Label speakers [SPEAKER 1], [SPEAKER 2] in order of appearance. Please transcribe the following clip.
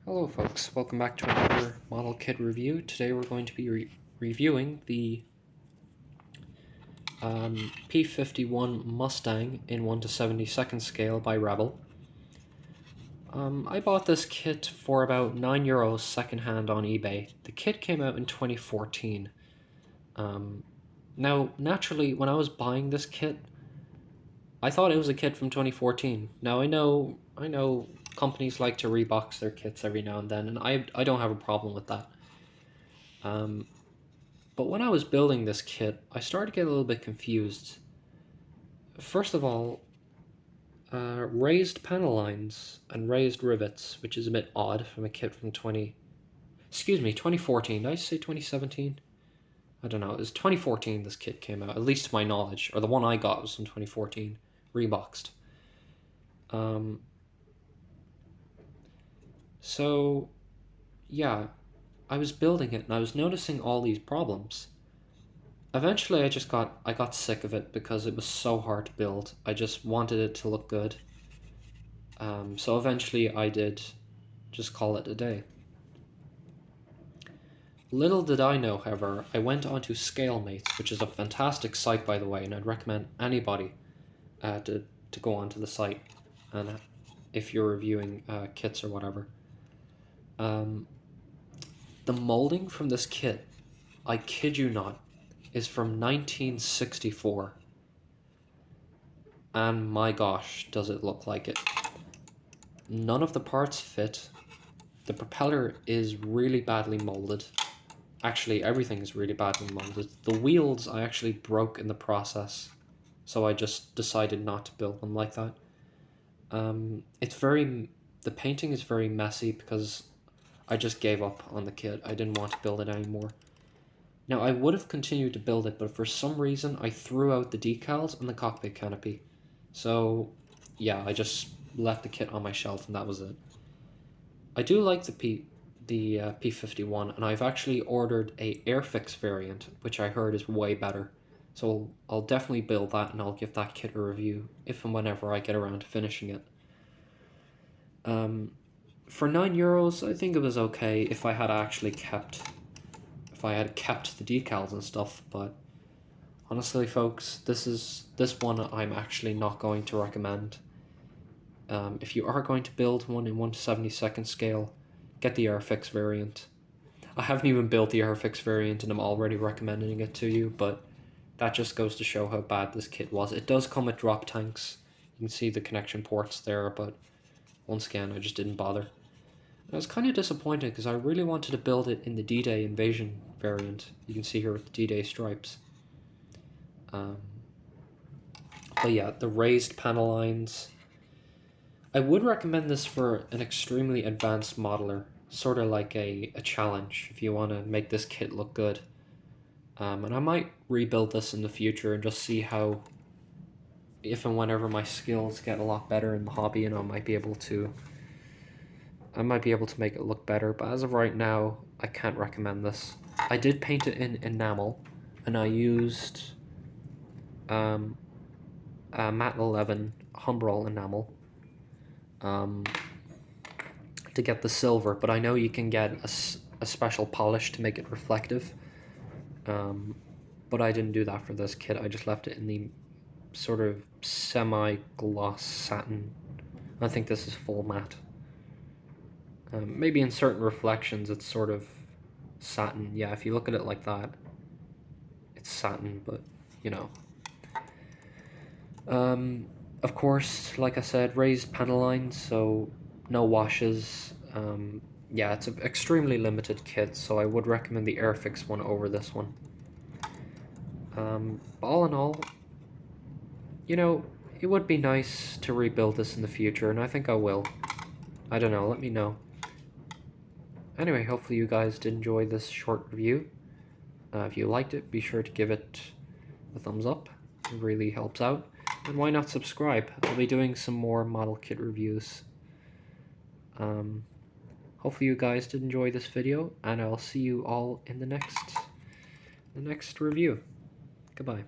[SPEAKER 1] Hello folks, welcome back to another model kit review. Today we're going to be reviewing the P-51 Mustang in 1:72 scale by Revell. I bought this kit for about €9 secondhand on eBay. The kit came out in 2014. Now, naturally, when I was buying this kit, I thought it was a kit from 2014. Now, I know companies like to rebox their kits every now and then, and I don't have a problem with that. But when I was building this kit, I started to get a little bit confused. First of all, raised panel lines and raised rivets, which is a bit odd from a kit from 2014. Did I say 2017? I don't know. It was 2014 this kit came out, at least to my knowledge, or the one I got was in 2014, reboxed. So, yeah, I was building it and I was noticing all these problems. Eventually I got sick of it because it was so hard to build. I just wanted it to look good. So eventually I did just call it a day. Little did I know, however, I went onto ScaleMates, which is a fantastic site, by the way, and I'd recommend anybody to go onto the site, and if you're reviewing kits or whatever. The molding from this kit, I kid you not, is from 1964. And my gosh, does it look like it. None of the parts fit. The propeller is really badly molded. Actually, everything is really badly molded. The wheels I actually broke in the process, so I just decided not to build them like that. The painting is very messy because I just gave up on the kit. I didn't want to build it anymore. Now, I would have continued to build it, but for some reason I threw out the decals and the cockpit canopy. So, yeah, I just left the kit on my shelf and that was it. I do like the P-51, and I've actually ordered a Airfix variant, which I heard is way better. So I'll definitely build that and I'll give that kit a review if and whenever I get around to finishing it. For €9, I think it was okay if I had kept the decals and stuff, but honestly, folks, this one I'm actually not going to recommend. If you are going to build one in 1/72 scale, get the Airfix variant. I haven't even built the Airfix variant and I'm already recommending it to you, but that just goes to show how bad this kit was. It does come with drop tanks. You can see the connection ports there, but once again, I just didn't bother. I was kind of disappointed because I really wanted to build it in the D-Day Invasion variant. You can see here with the D-Day stripes. But yeah, the raised panel lines. I would recommend this for an extremely advanced modeler, sort of like a challenge if you want to make this kit look good. And I might rebuild this in the future and just see how, if and whenever my skills get a lot better in the hobby, and I might be able to make it look better, but as of right now, I can't recommend this. I did paint it in enamel, and I used Matte 11 Humbrol enamel to get the silver, but I know you can get a special polish to make it reflective. But I didn't do that for this kit. I just left it in the sort of semi-gloss satin. I think this is full matte. Maybe in certain reflections it's sort of satin. Yeah, if you look at it like that, it's satin, but you know. Of course, like I said, raised panel lines, so no washes. Yeah, it's an extremely limited kit, so I would recommend the Airfix one over this one. All in all, you know, it would be nice to rebuild this in the future, and I think I will. I don't know, let me know. Anyway, hopefully you guys did enjoy this short review. If you liked it, be sure to give it a thumbs up. It really helps out. And why not subscribe? I'll be doing some more model kit reviews. Hopefully you guys did enjoy this video, and I'll see you all in the next review. Goodbye.